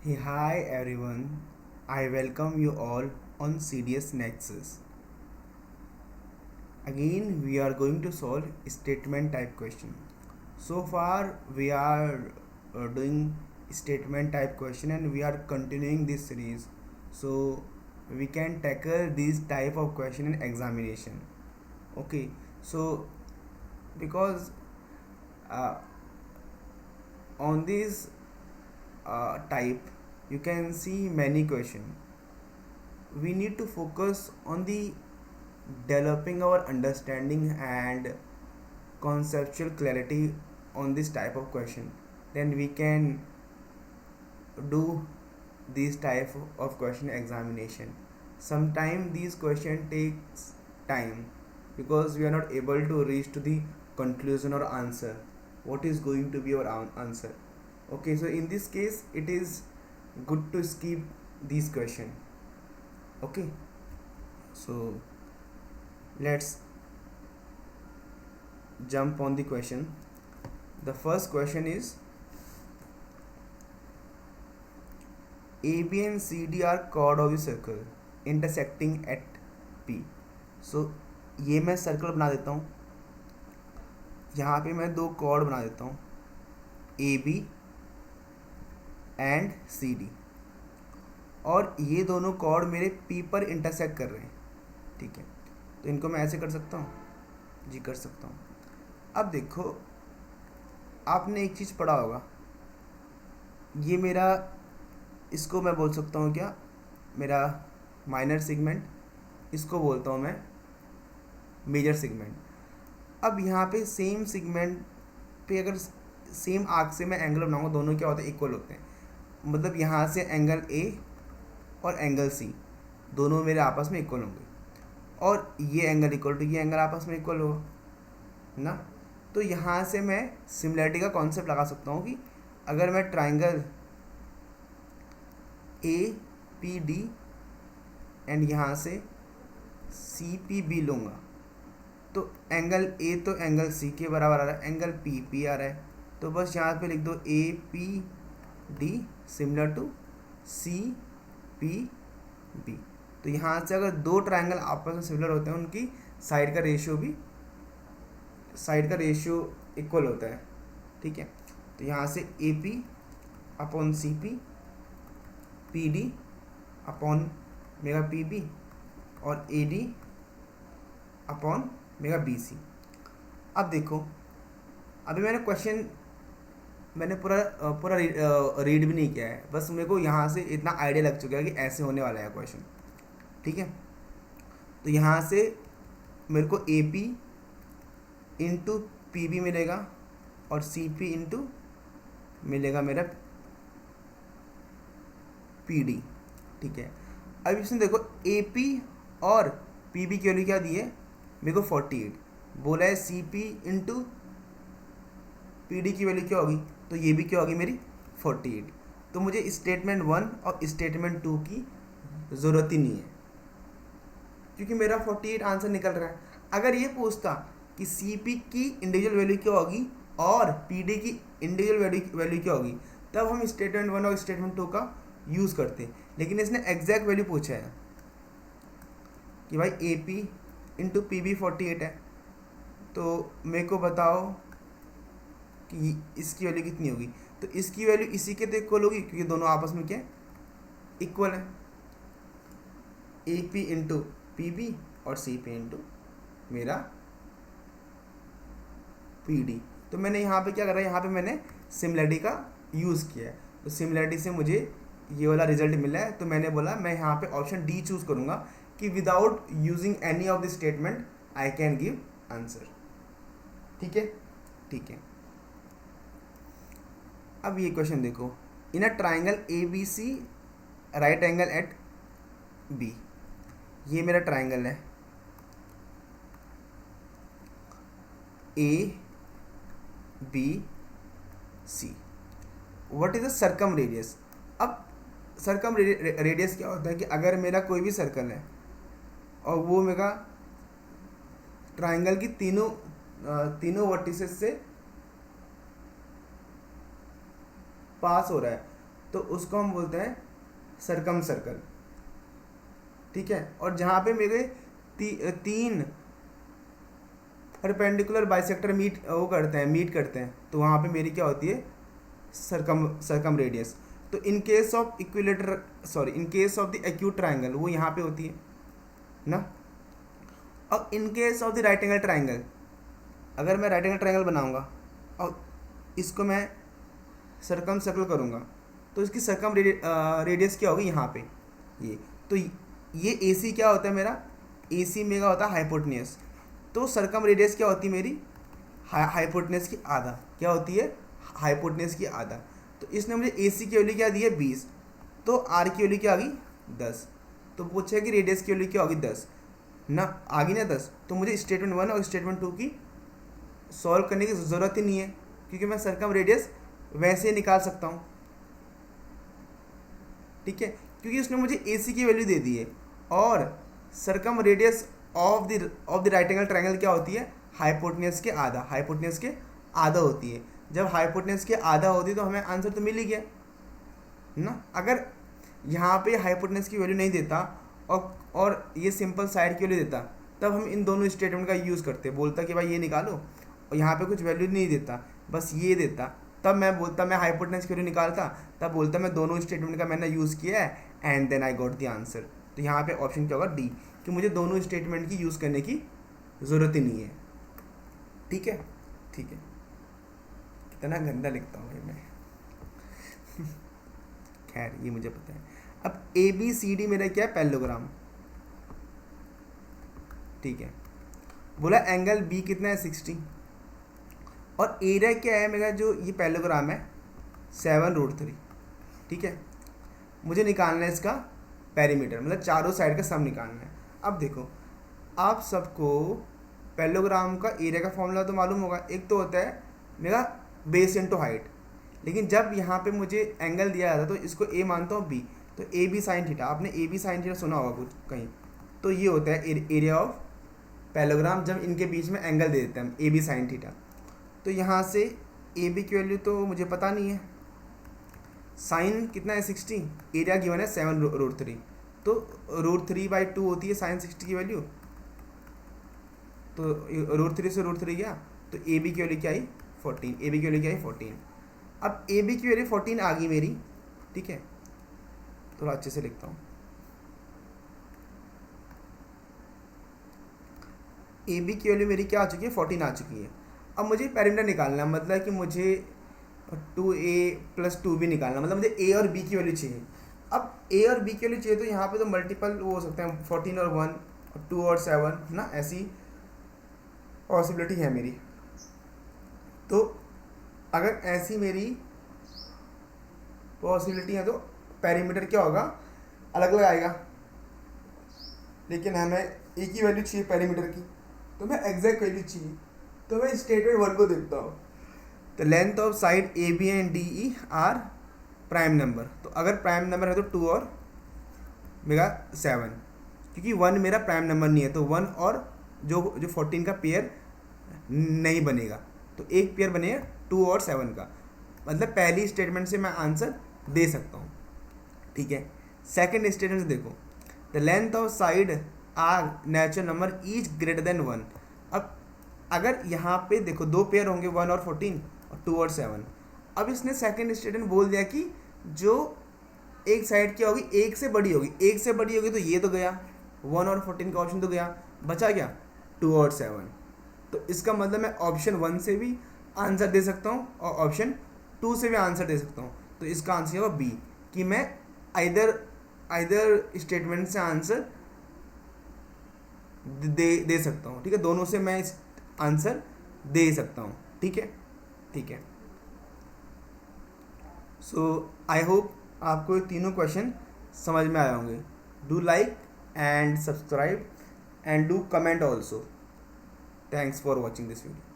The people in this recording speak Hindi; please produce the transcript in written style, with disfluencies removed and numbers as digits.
Hey, hi everyone. I welcome you all on CDS Nexus. Again, we are going to solve statement type question. So far, we are doing statement type question and we are continuing this series. So we can tackle these type of question in examination. Okay, so because uh, on this type, you can see many question. We need to focus on the developing our understanding and conceptual clarity on this type of question, then we can do these type of question examination. Sometimes these question takes time because we are not able to reach to the conclusion or answer what is going to be our answer. Okay, so in this case it is good to skip these question. Okay, so let's jump on the question. The first question is AB and CD are chord of the circle intersecting at P. So ये मैं सर्कल बना देता हूँ, यहाँ पे मैं दो chord बना देता हूँ AB एंड CD, और ये दोनों chord मेरे P पर इंटरसेक्ट कर रहे हैं. ठीक है, तो इनको मैं ऐसे कर सकता हूँ, जी कर सकता हूँ. अब देखो, आपने एक चीज़ पढ़ा होगा, ये मेरा, इसको मैं बोल सकता हूँ क्या, मेरा माइनर सेगमेंट, इसको बोलता हूँ मैं मेजर सेगमेंट. अब यहाँ पे सेम सेगमेंट पे अगर सेम आर्क से मैं एंगल बनाऊंगा, दोनों क्या होते हैं, इक्वल होते हैं. मतलब यहाँ से एंगल ए और एंगल सी दोनों मेरे आपस में इक्वल होंगे, और ये एंगल इक्वल टू ये एंगल आपस में इक्वल होगा ना. तो यहाँ से मैं सिमिलरिटी का कॉन्सेप्ट लगा सकता हूँ कि अगर मैं triangle A P D and यहाँ से सी पी बी लूँगा, तो एंगल ए तो एंगल सी के बराबर आ रहा है, एंगल पी पी आ रहा है, तो बस यहाँ पे लिख दो A P D similar to C P B. तो यहाँ से अगर दो ट्राइंगल आपस में सिमिलर होते हैं, उनकी साइड का रेशियो इक्वल होता है. ठीक है, तो यहाँ से A P upon C P, P D upon mega P B, और A D upon mega B C. अब देखो, अभी मैंने क्वेश्चन पूरा रीड भी नहीं किया है, बस मेरे को यहाँ से इतना आइडिया लग चुका है कि ऐसे होने वाला है क्वेश्चन. ठीक है, तो यहाँ से मेरे को A P into P B मिलेगा और सी पी इंटू मिलेगा मेरा पी डी. ठीक है, अब इसमें देखो ए पी और पी बी की वैल्यू क्या दी है मेरे को 48, बोला है C P into P D की वैल्यू क्या होगी, तो ये भी क्या होगी मेरी 48. तो मुझे स्टेटमेंट 1 और स्टेटमेंट 2 की ज़रूरत ही नहीं है, क्योंकि मेरा 48 आंसर निकल रहा है. अगर ये पूछता कि सी पी की इंडिविजुअल वैल्यू क्या होगी और पी डी की इंडिविजुअल वैल्यू क्या होगी, तब हम स्टेटमेंट 1 और स्टेटमेंट 2 का यूज़ करते हैं. लेकिन इसने एग्जैक्ट वैल्यू पूछा है कि भाई A P into P B 48 है, तो मेरे को बताओ कि इसकी वैल्यू कितनी होगी. तो इसकी वैल्यू इसी के तो इक्वल होगी, क्योंकि दोनों आपस में क्या इक्वल है, A P into P B और सी पी इंटू मेरा पी डी. तो मैंने यहाँ पे क्या करा है, यहाँ पे मैंने सिमिलरिटी का यूज़ किया है, तो सिमिलरिटी से मुझे ये वाला रिजल्ट मिला है. तो मैंने बोला मैं यहाँ पे ऑप्शन डी चूज़ करूँगा कि without using any of the statement I can give answer. ठीक है, ठीक है. अब ये क्वेश्चन देखो, in a triangle A B C right angle at B. ये मेरा ट्राइंगल है A B C. What is the circumradius. अब सर्कम रेडियस क्या होता है कि अगर मेरा कोई भी सर्कल है और वो मेरा ट्राइंगल की तीनों वर्टिसेस से पास हो रहा है, तो उसको हम बोलते हैं सरकम सर्कल, ठीक है। और जहाँ पे मेरे तीन परपेंडिकुलर बाइसेक्टर मीट करते हैं, तो वहाँ पे मेरी क्या होती है, सरकम रेडियस। तो in case of in case of the acute triangle वो यहाँ पे होती है ना। और in case of the right angle triangle, अगर मैं राइट एंगल ट्राइंगल बनाऊंगा और इसको मैं सरकम सर्कल करूँगा, तो इसकी सरकम रेडियस क्या होगी यहाँ पे, ये। तो ये AC क्या होता है मेरा, AC मेरा होता है हाइपोटेन्यूस। तो सरकम रेडियस क्या होती है मेरी, हाइपोटेन्यूस की आधा। क्या होती है, हाइपोटेन्यूस की आधा। तो इसने मुझे AC की वैल्यू क्या दी है 20, तो R की वैल्यू क्या आ गई 10। तो पूछे कि रेडियस की वैल्यू क्या होगी 10 ना, आ गई ना 10। तो मुझे स्टेटमेंट 1 और स्टेटमेंट 2 की सॉल्व करने की ज़रूरत ही नहीं है, क्योंकि मैं सरकम रेडियस वैसे ही निकाल सकता हूँ, ठीक है। क्योंकि उसने मुझे AC की वैल्यू दे दी है। और circumradius of the right angle triangle क्या होती है, हाइपोटेन्यूस के आधा होती है। जब हाइपोटेन्यूस के आधा होती है तो हमें आंसर तो मिल ही गया ना। अगर यहाँ पे हाइपोटेन्यूस की वैल्यू नहीं देता और ये सिंपल साइड की वैल्यू देता, तब हम इन दोनों स्टेटमेंट का यूज़ करते, बोलता कि भाई ये निकालो, और यहाँ पे कुछ वैल्यू नहीं देता, बस ये देता, तब मैं बोलता मैं हाइपोटेन्यूस की वैल्यू निकालता, तब बोलता मैं दोनों स्टेटमेंट का मैंने यूज़ किया है and then I got the answer. तो यहाँ पे ऑप्शन क्या होगा, डी, कि मुझे दोनों स्टेटमेंट की यूज़ करने की ज़रूरत ही नहीं है, ठीक है। ठीक है, कितना गंदा लिखता हूँ भाई मैं खैर ये मुझे पता है। अब ABCD मेरा क्या है, पैरेललोग्राम, ठीक है। बोला एंगल B कितना है 60, और एरिया क्या है मेरा, जो ये पैरेललोग्राम है 7√3, ठीक है। मुझे निकालना है इसका पेरीमीटर, मतलब चारों साइड का सम निकालना है। अब देखो, आप सबको पैरेललोग्राम का एरिया का फॉर्मूला तो मालूम होगा, एक तो होता है मेरा बेस इंटू हाइट, लेकिन जब यहाँ पे मुझे एंगल दिया जाता तो इसको A मानता हूँ B, तो AB साइन थीटा, आपने AB साइन थीटा सुना होगा कुछ कहीं, तो ये होता है एरिया ऑफ पैरेललोग्राम जब इनके बीच में एंगल दे देते हैं हम AB साइन थीटा। तो यहाँ से AB की वैल्यू तो मुझे पता नहीं है, साइन कितना है 60, एरिया गिवन है 7√3, तो √3/2 होती है साइन 60 की वैल्यू, तो √3 से √3 गया, तो AB की वैल्यू क्या आई 14, AB की वैल्यू क्या आई 14। अब AB की वैल्यू 14 आ गई मेरी, ठीक है। थोड़ा अच्छे से लिखता हूँ, AB की वैल्यू मेरी क्या आ चुकी है 14 आ चुकी है। अब मुझे पैरामीटर निकालना है, मतलब कि मुझे 2A + 2B निकालना, मतलब मुझे A और B की वैल्यू चाहिए। अब A और B की वैल्यू चाहिए तो यहाँ पे तो मल्टीपल वो हो सकते हैं, 14 और 1 और 2 और 7 ना, ऐसी पॉसिबिलिटी है मेरी। तो अगर ऐसी मेरी पॉसिबिलिटी है तो पैरामीटर क्या होगा, अलग अलग आएगा, लेकिन हमें एक ही वैल्यू चाहिए पैरामीटर की, तो मैं एग्जैक्ट वैल्यू चाहिए। तो मैं स्टेटमेंट 1 को देखता हूँ, तो length of side AB and DE are prime number. तो अगर प्राइम नंबर है तो 2 और मेरा 7, क्योंकि 1 मेरा प्राइम नंबर नहीं है, तो 1 और जो 14 का पेयर नहीं बनेगा, तो एक पेयर बनेगा 2 और 7 का, मतलब पहली स्टेटमेंट से मैं आंसर दे सकता हूँ, ठीक है। सेकंड स्टेटमेंट से देखो, the length of side are natural number is greater than 1। अब अगर यहाँ पे देखो दो पेयर होंगे 1 और 14 और 2 और 7। अब इसने सेकंड स्टेटमेंट बोल दिया कि जो एक साइड क्या होगी, एक से बड़ी होगी, एक से बड़ी होगी, तो ये तो गया 1 और 14 का ऑप्शन तो गया, बचा क्या 2 और 7। तो इसका मतलब मैं ऑप्शन 1 से भी आंसर दे सकता हूँ और ऑप्शन 2 से भी आंसर दे सकता हूँ। तो इसका आंसर होगा बी, कि मैं आइदर स्टेटमेंट से आंसर दे सकता हूँ, ठीक है। दोनों से मैं इस आंसर दे सकता हूँ, ठीक है, ठीक है। सो आई होप आपको ये तीनों क्वेश्चन समझ में आए होंगे। Do like and subscribe and do comment also. Thanks for watching this video.